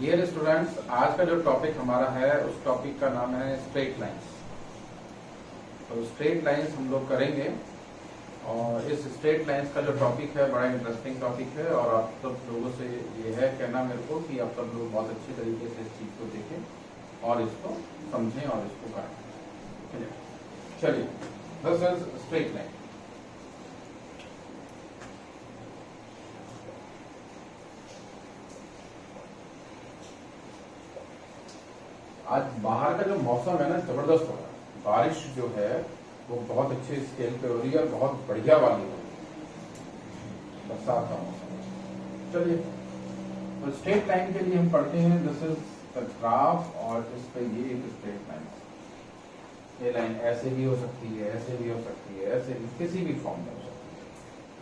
Dear students, आज का जो टॉपिक हमारा है उस टॉपिक का नाम है स्ट्रेट लाइंस। तो स्ट्रेट लाइंस हम लोग करेंगे और इस स्ट्रेट लाइंस का जो टॉपिक है बड़ा इंटरेस्टिंग टॉपिक है और आप सब लोगों से ये है कहना मेरे को कि आप सब लोग बहुत अच्छे तरीके से इस चीज को देखें और इसको समझें और इसको करें। चलिए, दिस इज स्ट्रेट लाइन। आज बाहर का जो मौसम है ना जबरदस्त हो रहा है। बारिश जो है वो बहुत अच्छे स्केल पे हो रही है और बहुत बढ़िया वाली हो रही है, बरसात का मौसम है। चलिए, तो स्ट्रेट लाइन के लिए हम पढ़ते हैं दिस इज द ग्राफ और इस पे ये एक स्ट्रेट लाइन। ये लाइन ऐसे भी हो सकती है, ऐसे भी हो सकती है, ऐसे भी, किसी भी फॉर्म में हो सकती है।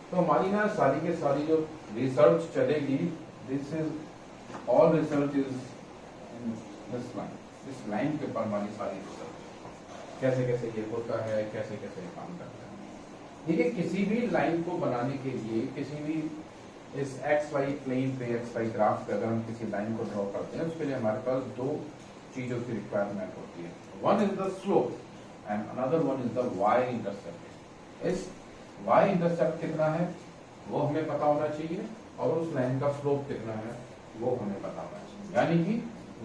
तो हमारी ना सारी के सारी जो रिसर्च चलेगी, this is all research is in this line. इस लाइन के ऊपर हमारी सारी रिसर्च कैसे कैसे ये होता है, कैसे कैसे ये काम करता है। देखिए, किसी भी लाइन को बनाने के लिए, किसी भी इस एक्स वाई प्लेन पे, एक्स वाई ग्राफ पे अगर हम किसी लाइन को ड्रॉ करते हैं उसके लिए हमारे पास दो चीजों की रिक्वायरमेंट होती है। One is the slope and another one is the y intercept. इस वाई इंटरसेप्ट कितना है वो हमें पता होना चाहिए और उस लाइन का स्लोप कितना है वो हमें पता होना चाहिए। यानी कि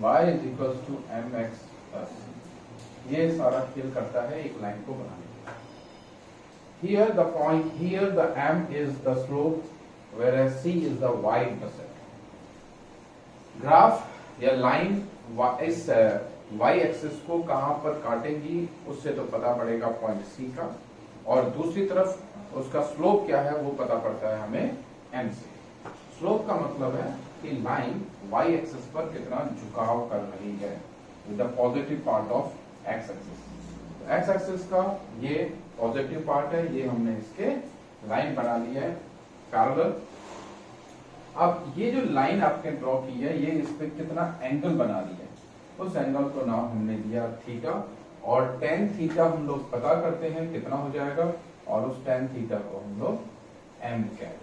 y is equals to mx plus, ये सारा खेल करता है एक लाइन को बनाने के। Here the point, here the m is the slope, whereas c is the y intercept. Graph या लाइन इस y एक्सिस को कहां पर काटेंगी उससे तो पता पड़ेगा पॉइंट c का, और दूसरी तरफ उसका स्लोप क्या है वो पता पड़ता है हमें m से। स्लोप का मतलब है कि लाइन y एक्सिस पर कितना झुकाव कर रही है with the positive part of x axis. x axis का ये पॉजिटिव पार्ट है, ये हमने इसके लाइन बना ली है पैरेलल। अब ये जो लाइन आपने ड्रॉ की है ये इस पे कितना एंगल बना ली है, उस एंगल को नाम हमने दिया थीटा, और tan थीटा हम लोग पता करते हैं कितना हो जाएगा, और उस tan थीटा को हम लोग m कह देते हैं।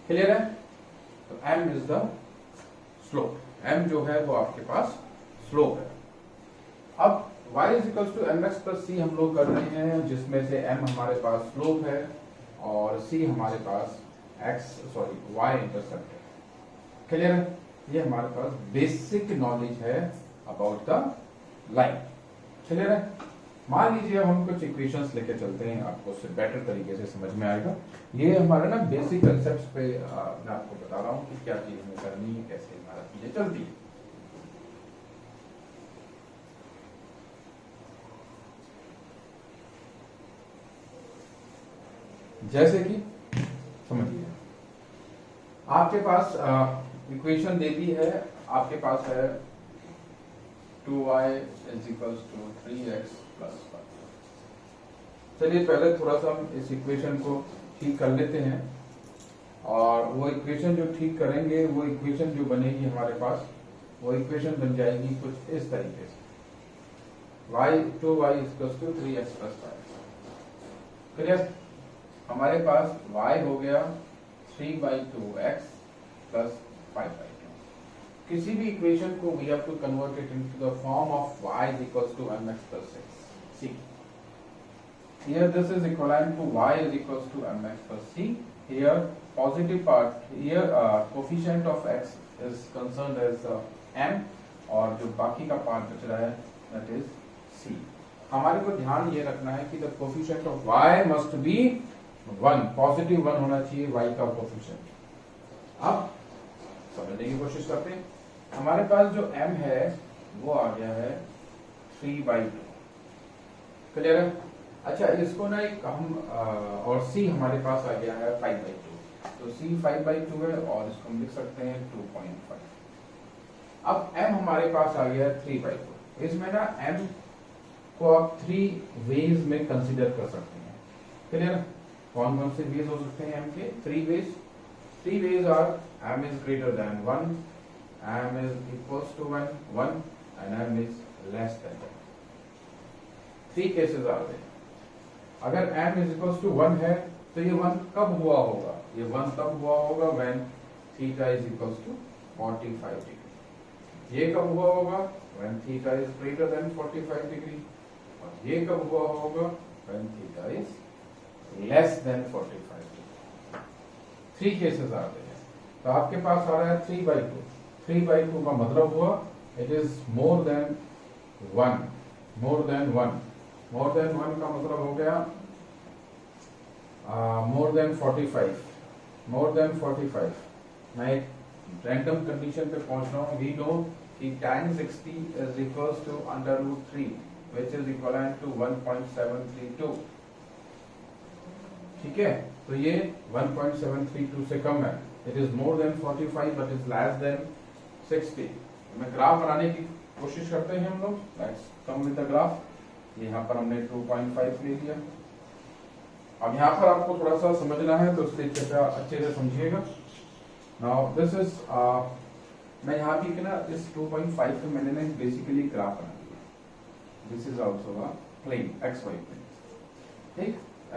क्लियर है? तो m is the slope. m जो है वो आपके पास स्लोप है। अब y is equal to mx plus c हम लोग कर रहे हैं, जिसमें से m हमारे पास स्लोप है और c हमारे पास y इंटरसेप्ट है। क्लियर है? ये हमारे पास बेसिक नॉलेज है अबाउट द लाइन। क्लियर है? मान लीजिए अब हम कुछ इक्वेशंस लेके चलते हैं, आपको उससे बेटर तरीके से समझ में आएगा। ये हमारा ना बेसिक कंसेप्ट्स पे मैं आपको बता रहा हूँ कि क्या चीज हमें करनी है, कैसे हमारा चीजें चलती है। जैसे कि समझिए, आपके पास इक्वेशन देती है, आपके पास है 2y is equals to 3x plus 5। चलिए पहले थोड़ा सा हम इस इक्वेशन को ठीक कर लेते हैं, और वो इक्वेशन जो ठीक करेंगे वो इक्वेशन जो बनेगी हमारे पास, वो इक्वेशन बन जाएगी कुछ इस तरीके से,2y equals to 3x plus 5। Clear? हमारे पास y हो गया 3/2x प्लस 5/2। किसी भी इक्वेशन को we have to convert it into the form of y is equals to mx plus 6. C. Here this is equivalent to y is equals to mx plus c. Here positive part, here coefficient of x is concerned as m, और जो बाकी का part बच रहा है that is c. हमारे को ध्यान ये रखना है कि the coefficient of y must be 1, positive 1 होना चाहिए y का कोफिशिएंट। अब समझने की कोशिश करते हैं। हमारे पास जो m है वो आ गया है 3/2। क्लियर है? अच्छा, इसको ना एक हम और c हमारे पास आ गया है 5/2, तो c 5/2 है और इसको हम लिख सकते हैं 2.5। अब m हमारे पास आ गया है 3/2। इसमें ना m को आप 3 वेज में कंसीडर कर सकते हैं। क्लियर? कौन कौन से वेज हो सकते हैं m के? 3 veg. 3 ways are m is greater than 1, m is equals to 1 and m is less than 1। 3 cases are there। अगर m is equals to 1 है तो ये 1 कब हुआ होगा? ये 1 तब हुआ होगा when theta is equals to 45 degree. ये कब हुआ होगा? when theta is greater than 45 degree. और ये कब हुआ होगा? when theta is less than 45 degree. 3 cases आ गए हैं। तो आपके पास आ रहा है 3/2। 3/2 का मतलब हुआ it is more than 1। More than 1। More than 1 का मतलब हो गया मोर देन 45। More than 45। मैं एक रैंडम कंडीशन पे पहुंच रहा हूँ। वी नो कि tan 60 is equals to √3 which is equivalent to 1.732। ठीक है, तो ये 1.732 से कम है। It is more than 45 but is less than 60। हमें ग्राफ बनाने की कोशिश करते हैं हम लोग। Let's come with the graph. यहाँ पर हमने 2.5 ले लिया। अब यहाँ पर आपको थोड़ा सा समझना है तो इसलिए कृपया अच्छे से समझिएगा। नाउ दिस इज मैं यहाँ भी ना इस 2.5 पे मैंने ना बेसिकली ग्राफ बना दिया। This is also a plane XY plane. ठीक,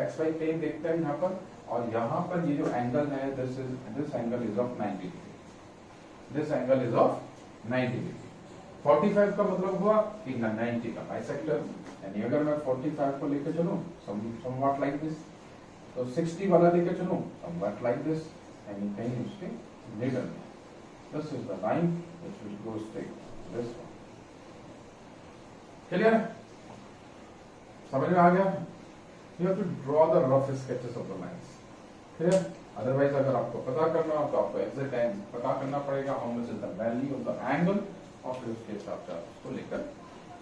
XY प्लेन देखते हैं यहाँ पर। और यहाँ पर ये जो एंगल है this angle is of 90 degree. This angle is of 90 degree. 45 का मतलब हुआ कि 90 का बाइसेक्टर। यानी अगर मैं 45 को लेकर चलूं somewhat like this, तो 60 वाला लेकर चलूं somewhat like this, यानी कहीं उसके मिडल में। This is the line which will go straight. This one. Clear? समझ में आ गया? You have to draw the rough sketches of the lines. Clear? Otherwise अगर आपको पता करना हो तो आपको exact time पता करना पड़ेगा how much is the value of the angle और फिर उसके हिसाब से आप उसको लेकर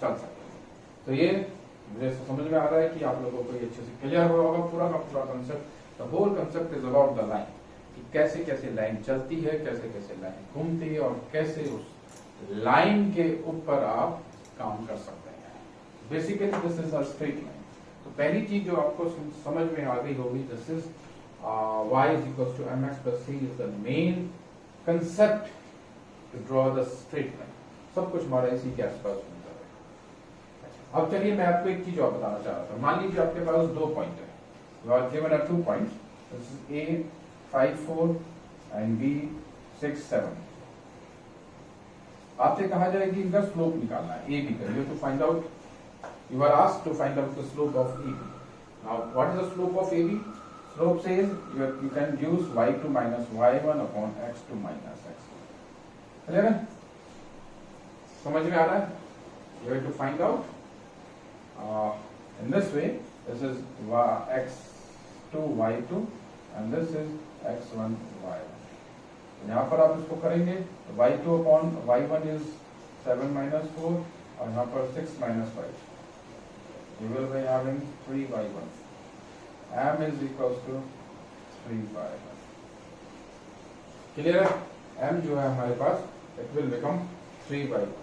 चल सकते हैं। तो ये मुझे समझ में आ रहा है कि आप लोगों को ये अच्छे से क्लियर हुआ होगा पूरा का पूरा concept. The whole concept is about the line, कि कैसे कैसे लाइन चलती है, कैसे कैसे लाइन घूमती है और कैसे उस लाइन के ऊपर आप काम कर सकते हैं। Basically this is a straight line. तो पहली चीज जो आपको समझ में आ गई होगी, this is y is equals to mx plus c is the main concept to draw the straight line। सब कुछ हमारा इसी के आसपास मिलता है। अब चलिए मैं आपको एक चीज और बताना चाह रहा था। मान लीजिए आपके पास 2 पॉइंट है। You are given a 2 points. This is A 5 4 and B 6 7। आपसे कहा जाए कि इनका स्लोप निकालना है ए बी का। You to find out, you are asked to find out the slope of A B. Now what is the slope of A B? Slope says you can use y2 minus y1 upon x2 minus x1। Clear है? समझ में आ रहा है? You have to find out in this way, this is x2 y2 and this is x1 y1। यहाँ पर आप इसको करेंगे तो y2 upon y1 is 7 minus 4 और यहाँ पर 6 minus 5। You will be having 3y1। m is equals to 3y1। Clear है? m जो है हमारे पास it will become 3y1।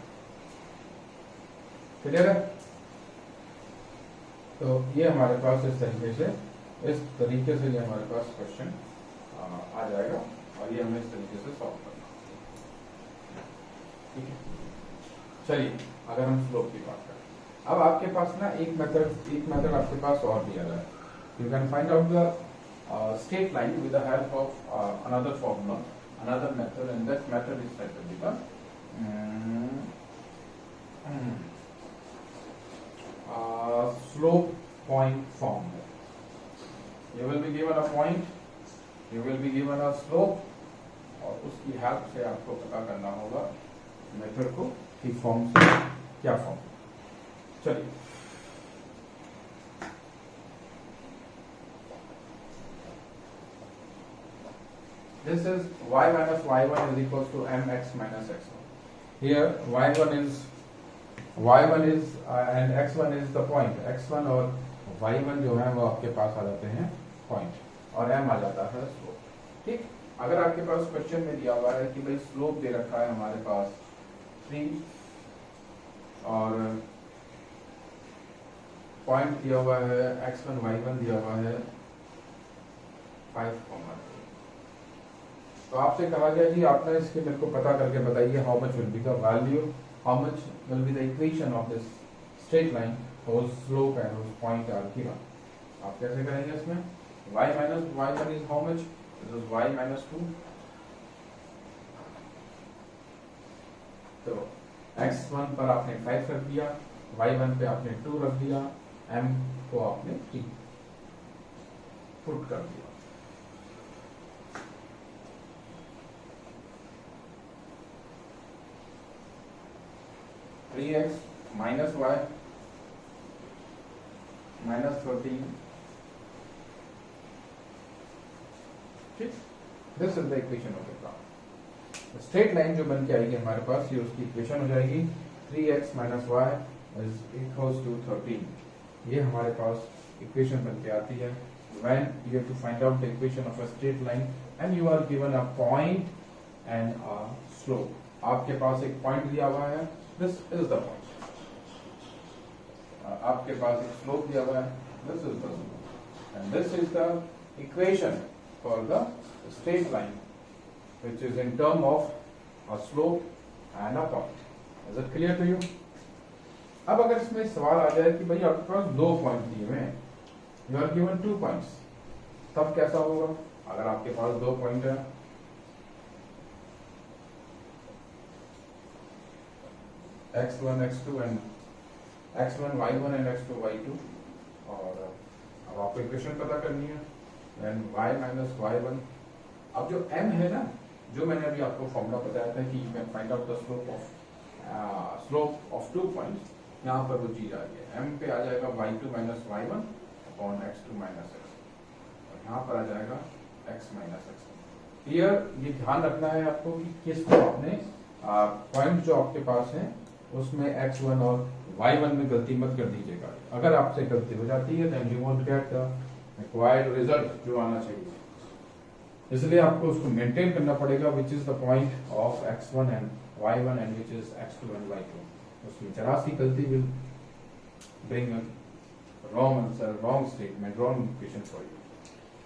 Clear है? तो ये हमारे पास इस तरीके से ये हमारे पास क्वेश्चन आ जाएगा और ये हमें इस तरीके से सॉल्व करना है। ठीक है, चलिए अगर हम स्लोप की बात करें। अब आपके पास ना एक मेथड आपके पास और दिया गया है। You can find out the straight line with the help of another formula, another method, and that method is said to be the slope point formula। You will be given a point, you will be given a slope और उसकी help से आपको पता करना होगा method को कि form से क्या फॉर्म। चलिए this is y minus y1 is equals to mx minus x1। Here y1 is and x1 is the point। x1 और y1 जो है वो आपके पास आ जाते हैं पॉइंट और m आ जाता है स्लोप। ठीक, अगर आपके पास क्वेश्चन में दिया हुआ है कि भाई स्लोप दे रखा है हमारे पास 3 और पॉइंट दिया हुआ है x1 y1 दिया हुआ है 5, तो आपसे कहा गया जी आपने इसके मेरे को पता करके बताइए how much will be the value, how much will be the equation of this straight line whose slope and whose point are given। आप कैसे करेंगे इसमें? y minus y1 is how much? This is y minus 2 तो x1 पर आपने 5 रख दिया, y1 पे आपने 2 रख दिया, m को आपने 3 पुट कर दिया। Three x minus y minus 13, ठीक, this is the equation of the graph. Straight line जो बन के आएगी हमारे पास, ये उसकी इक्वेशन हो जाएगी। 3x minus y is equals to 13। ये हमारे पास इक्वेशन बन के आती है when you have to find out the equation of a straight line and you are given a point and a slope. आपके पास एक पॉइंट दिया हुआ है, this is the point. आपके पास एक स्लोप दिया हुआ है, this is the slope, and this is the equation for the straight line, which is in term of a slope and a point. Is it clear to you? अब अगर इसमें सवाल आ जाए कि भाई आपके पास दो पॉइंट दिए हुए हैं, you are given 2 points, तब कैसा होगा? अगर आपके पास दो पॉइंट है, x1 x2 and x1 y1 and x2 y2, और अब आपको इक्वेशन पता करनी है, then y minus y1। अब जो m है ना, जो मैंने अभी आपको फॉर्मूला बताया था कि you can find out the slope of 2 points, यहाँ पर वो चीज आ गई है, m पे आ जाएगा y2 minus y1 upon x2 minus x, और यहाँ पर आ जाएगा x minus x1। क्लियर? ये ध्यान रखना है आपको कि किसको आपने पॉइंट जो आपके पास है उसमें x1 और y1 में गलती मत कर दीजिएगा। अगर आपसे गलती हो जाती है then you won't get the required result जो आना चाहिए, इसलिए आपको उसको मेंटेन करना पड़ेगा, which is the point of x1 and y1 and which is x2 and y2। उसमें जरा सी गलती will bring a wrong answer, wrong statement, wrong equation for you।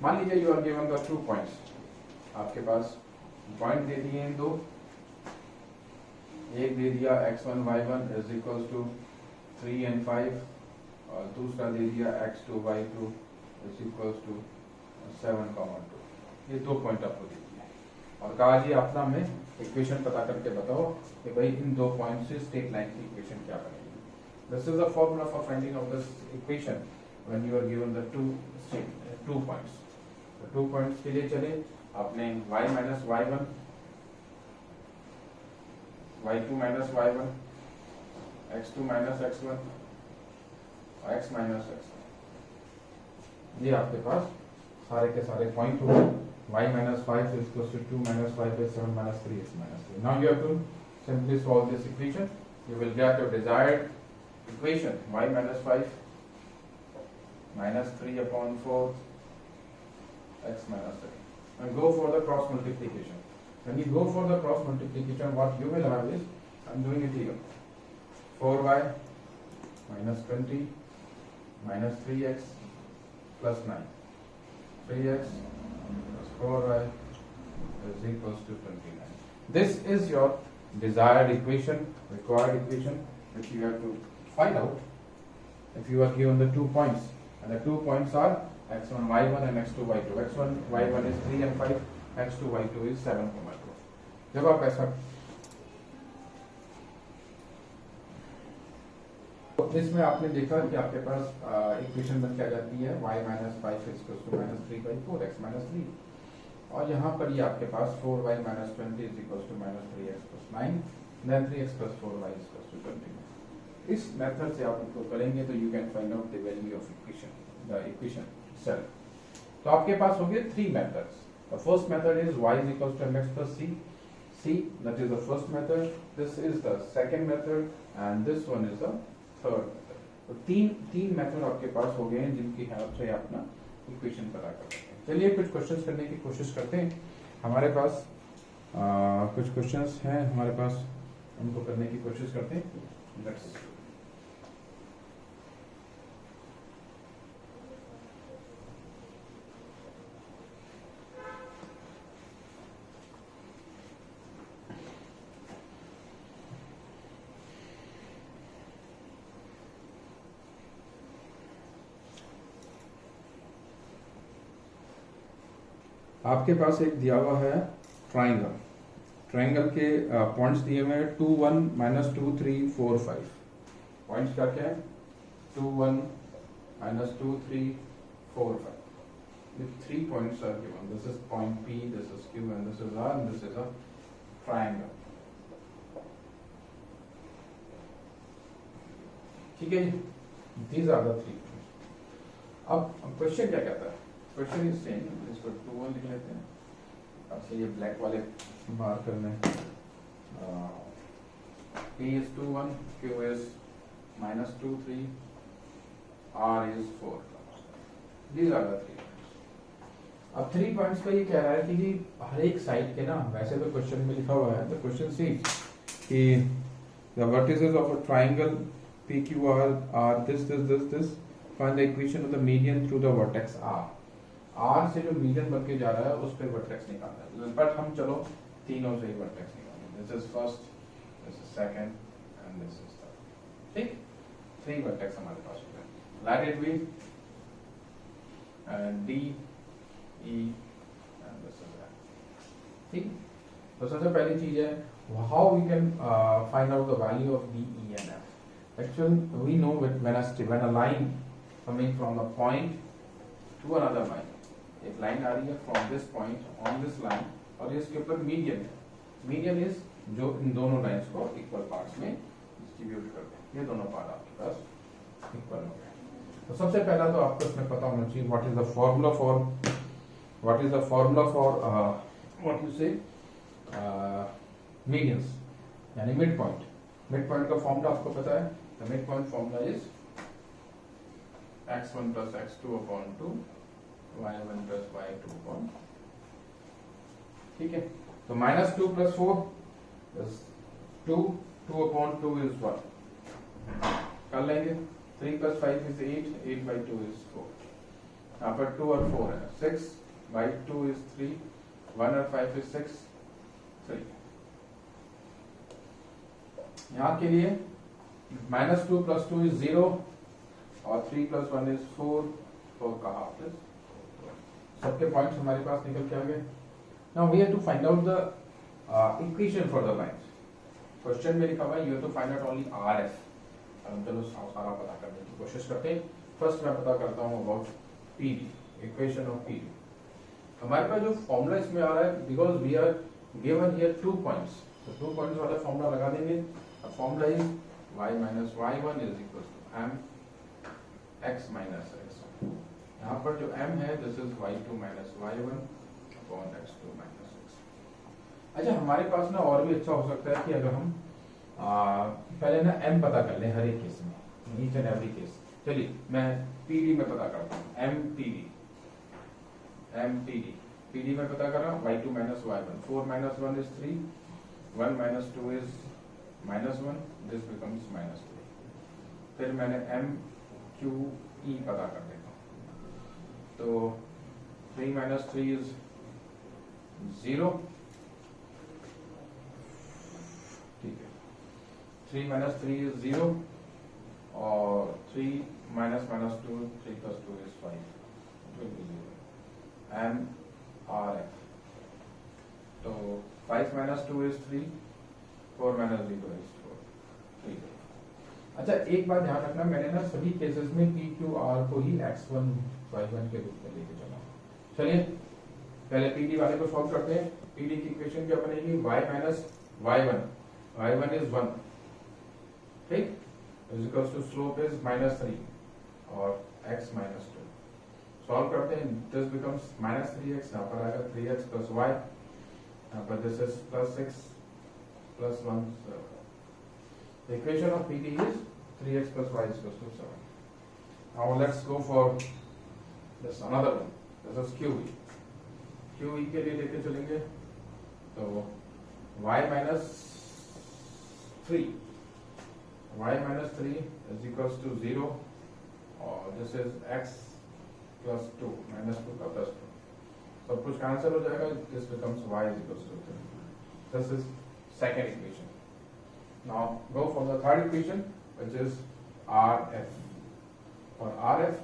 मान लीजिए you are given the 2 points, आपके पास point दे दिए हैं दो, एक दे दिया x1 y1 is equals to 3 and 5, और दूसरा दे दिया x2 y2 is equals to 7, 2। ये दो पॉइंट आपको दे दिए और कहा जी अपना में इक्वेशन पता करके बताओ कि भाई इन दो पॉइंट से स्ट्रेट लाइन की इक्वेशन क्या बनेगी। This is the formula for finding of this equation when you are given the two points. तो 2 पॉइंट्स के लिए चले, आपने y minus y1, y2 minus y1, x2 minus x1, x minus x1, ये आपके पास सारे के सारे पॉइंट हो गए। y minus 5 is equals to 2 minus 5 is 7 minus 3 is minus 3. Now you have to simply solve this equation. You will get your desired equation y minus 5 minus 3 upon 4 x minus 3. And go for the cross multiplication. When you go for the cross multiplication, what you will have is, I'm doing it here, 4y minus 20 minus 3x plus 9, 3x plus 4y is equals to 29. This is your desired equation, required equation, which you have to find out if you are given the 2 points. And the 2 points are x1 y1 and x2 y2. x1 y1 is 3 and 5, x2 y2 is 7, 2। जब आप ऐसा तो इसमें आपने देखा कि आपके पास equation बन के आ जाती है y minus 5 equals to minus 3/4 x minus 3, और यहाँ पर ये आपके पास 4y minus 20 is equals to minus 3x plus 9, then 3x plus 4y equals to 20। इस मेथड से आप इसको करेंगे तो you can find out the value of equation, the equation self. तो आपके पास हो गए 3 methods. The first method is y is equals to mx plus c, that is the first method, this is the second method and this one is the third method। तो तीन method आपके पास हो गए हैं जिनकी हेल्प से अपना इक्वेशन पता कर सकते हैं। चलिए कुछ क्वेश्चंस करने की कोशिश करते हैं। हमारे पास कुछ क्वेश्चंस हैं हमारे पास, उनको करने की कोशिश करते हैं। लेट्स आपके पास एक दिया हुआ है ट्राइंगल, ट्रायंगल के पॉइंट्स दिए हुए हैं 2 1 -2 3 4 5। पॉइंट्स क्या क्या है? 2 1 -2 3 4 5। The 3 points are given. This is point P, this is Q, and this is R, and this is a triangle. ठीक है जी, these are the 3 points. अब क्वेश्चन क्या कहता है? क्वेश्चन इज सेम, इसको 2 1 लिख लेते हैं। अच्छा ये ब्लैक वाले बाहर करने हैं। P is 2 1, Q is -2 3, R is 4. These are the 3 points. अब 3 पॉइंट्स पे ये कह रहा है कि हर एक साइड के ना, वैसे तो क्वेश्चन में लिखा हुआ है, द क्वेश्चन सी कि the vertices of a triangle PQR are this, find the equation of the median through the vertex R. R से जो मीडियन बन के जा रहा है उस पे वर्टेक्स निकालना है, बट हम चलो तीनों से ही वर्टेक्स निकालेंगे। This is first, this is second and this is third. ठीक, 3 वर्टेक्स हमारे पास हो गए। Let it be D E and this is that। ठीक, तो सबसे पहली चीज है how we can find out the value of D E and F। Actually, we know when a line coming from a point to another line, एक line आ रही है from this point on this line, और इसके ऊपर median है। Median is जो इन दोनों lines को इक्वल पार्ट्स में डिस्ट्रीब्यूट करते हैं। ये दोनों पार्ट आपके पास इक्वल हो गए। तो सबसे पहला तो आपको इसमें पता होना चाहिए what is the formula for what you से मीडियंस, यानी मिड पॉइंट। मिड पॉइंट का फॉर्मूला आपको पता है। The midpoint formula is x1 plus x2 upon 2, y1 plus y2 upon। ठीक है, तो -2 plus 4 is 2, 2 upon 2 is 1। कर लेंगे। 3 plus 5 is 8, 8 by 2 is 4। यहाँ पर 2 और 4 है, 6 by 2 is 3, 1 और 5 is 6, 3। यहाँ के लिए -2 plus 2 is 0 और 3 plus 1 is 4, 4 का हाफ is 4। सबके पॉइंट्स हमारे पास निकल के आ गए। Now we have to find out the equation for the lines. Question में लिखा हुआ है you have to find out only RF। हम चलो सारा पता करने की कोशिश करते हैं। फर्स्ट मैं पता करता हूँ about PD, equation of PD। हमारे पास जो फॉर्मूला इसमें आ रहा है, because we are given here 2 points, तो 2 पॉइंट्स वाला फॉर्मूला लगा देंगे। Formula is y minus y1 is equal to m x minus x1। यहाँ पर जो m है this is y2 minus y1 upon x2 minus x। अच्छा, हमारे पास ना और भी अच्छा हो सकता है कि अगर हम पहले ना m पता कर लें हर एक केस में, ईच एंड एवरी केस। चलिए मैं PD में पता करता हूँ, PD में पता कर रहा हूँ y2 minus y1, 4 minus 1 is 3, 1 minus 2 is -1, this becomes -3। फिर मैंने MQE पता कर देता हूँ, तो 3 minus 3 is 0। ठीक है, 3 minus 3 is 0 और 3 minus 2, 3 plus 2 is 5, it will be 0। MRF, तो 5 minus 2 is 3, 4 minus 0 is 4। ठीक है। अच्छा, एक बात ध्यान रखना, मैंने ना सभी केसेस में PQR को ही x1 y1 के रूप में लेके चला। चलिए पहले PD वाले को सॉल्व करते हैं। PD की इक्वेशन क्या बनेगी? y minus y1 is 1, ठीक, is equals to slope is -3 और x minus 2। सॉल्व करते हैं, this becomes -3x, यहाँ पर आएगा 3x plus y, यहाँ पर this is +6 plus 1, 7। The equation of PD is 3x plus y is equals to 7। Now let's go for this another one. This is QE। QE के लिए लेके चलेंगे, तो y minus 3 is equals to 0 और this is x plus 2, -2 का plus 2, सब कुछ cancel हो जाएगा। This becomes y is equals to 3। This is second equation। Now go for the third equation, which is RF। For RF,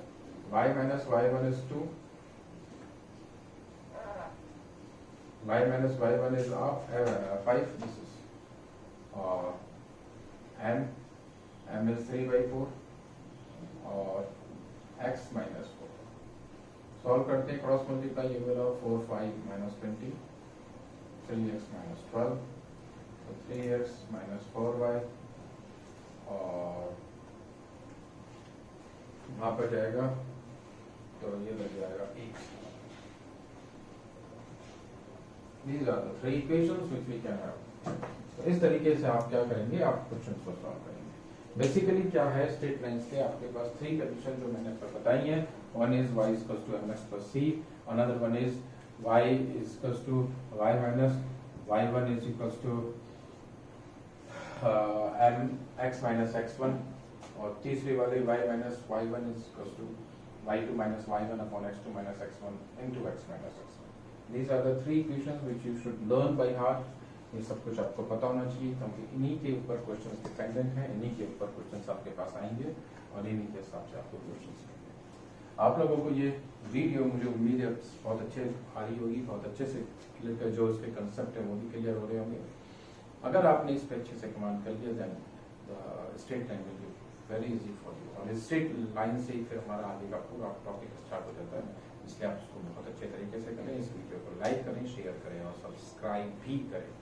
y minus y1 is 2, y minus y1 is 5, this is m is 3/4 और x minus 4. Solve करते हैं, cross multiply, ये मिला 4 5 minus 20, 3x minus 12, तो 3x minus 4y और वहां पर जाएगा तो ये लग जाएगा 8. These are the three equations which we can have. तो इस तरीके से आप क्या करेंगे, आप क्वेश्चन को सॉल्व करेंगे. बेसिकली क्या है, स्ट्रेट लाइंस के आपके पास 3 कंडीशन जो मैंने आपको बताई है. One is y equals to mx plus c, another one is y equals to y minus y1 is equals to mx minus x1, और तीसरी वाली y minus y1 is equals to y2 minus y1 upon x2 minus x1 into x minus x1. These are the three equations which you should learn by heart. ये सब कुछ आपको पता होना चाहिए, क्योंकि इन्हीं के ऊपर क्वेश्चंस डिपेंडेंट हैं, इन्हीं के ऊपर क्वेश्चंस आपके पास आएंगे और इन्हीं के हिसाब से आपको क्वेश्चंस आएंगे. आप लोगों को ये वीडियो, मुझे उम्मीद है बहुत अच्छे आ रही होगी, बहुत अच्छे से क्लियर, जो इसके कंसेप्ट है वो भी क्लियर हो रहे होंगे. अगर आपने इस पर अच्छे से कमांड कर लिया, then straight line will be very easy for you. और स्ट्रेट लाइन से ही फिर हमारा आगे का पूरा टॉपिक स्टार्ट हो जाता है. इसलिए आप उसको बहुत अच्छे तरीके से करें. इस वीडियो को लाइक करें, शेयर करें और सब्सक्राइब भी करें.